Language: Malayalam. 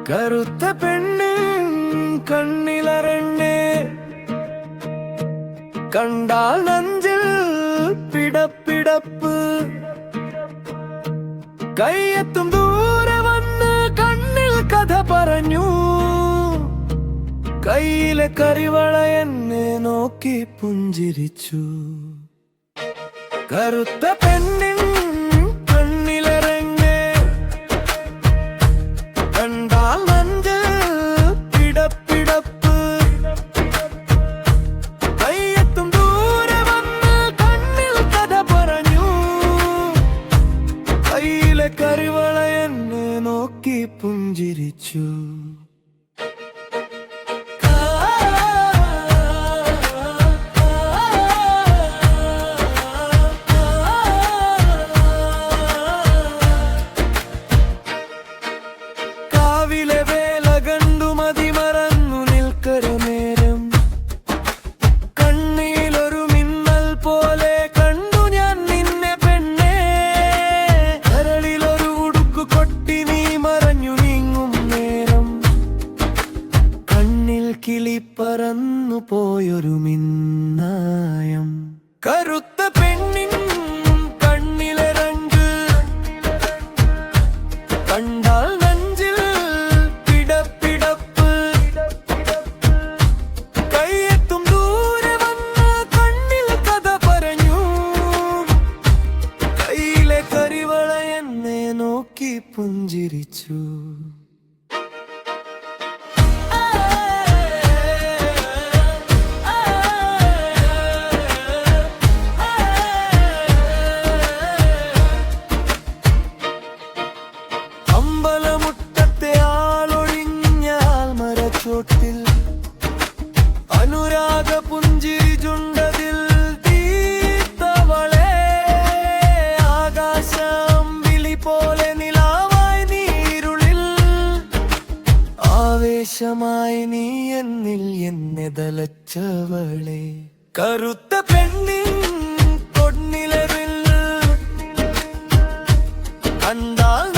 കറുത്ത പെണ്ണിൻ കണ്ണിലരണ്ണേ, കണ്ടാൽ നെഞ്ചിൽ പിടപ്പിടപ്പ്. കയ്യെത്തും ദൂരെ വന്ന് കണ്ണിൽ കഥ പറഞ്ഞു. കയ്യിലെ കരിവള എന്നെ നോക്കി പുഞ്ചിരിച്ചു. കറുത്ത പെണ്ണിൻ കണ്ണിലരങ്ങേ, കണ്ടാൽ നെഞ്ചിൽ പിടപ്പിടപ്പ്. കയ്യെത്തും ദൂരെ വന്ന് കണ്ണിൽ കഥ പറഞ്ഞു. കയ്യിലെ കരിവള എന്നെ നോക്കി പുഞ്ചിരിച്ചു. കാവിലെ വേല കണ്ടു മതി മറന്നു നിൽക്കര നേരം. കണ്ണിലൊരു മിന്നൽ പോലെ കണ്ടു ഞാൻ നിന്നെ പെണ്ണേ. കരളിലൊരു ഉടുക്കു കൊട്ടി നീ മറഞ്ഞു നീങ്ങും നേരം. കണ്ണിൽ കിളി പറന്നു പോയൊരു മിന്നായം. കറുത്ത പെണ്ണിൻ കണ്ണിലെ രംഗ് കണ്ടാൽ നെഞ്ചിൽ പിടപ്പിടപ്പ്. കയ്യെത്തും ദൂരെ വന്ന് കണ്ണിൽ കഥ പറഞ്ഞു. കയ്യിലെ കരിവള എന്നെ നോക്കി പുഞ്ചിരിച്ചു. അമ്പലമുറ്റത്തെ ആളൊഴിഞ്ഞ ആൽമരച്ചോട്ടിൽ അനുരാഗ പുഞ്ചിരി ചുണ്ടതിൽ തീർത്തവളെ. ആകാശാമ്പിളി പോലെ നിലാവായി നീരുളിൽ. ആവേശമായി നീ എന്നിൽ എന്നെ തലച്ചവളെ. കറുത്ത പെണ്ണിൻ പൊന്നിലറിൽ കണ്ടാൽ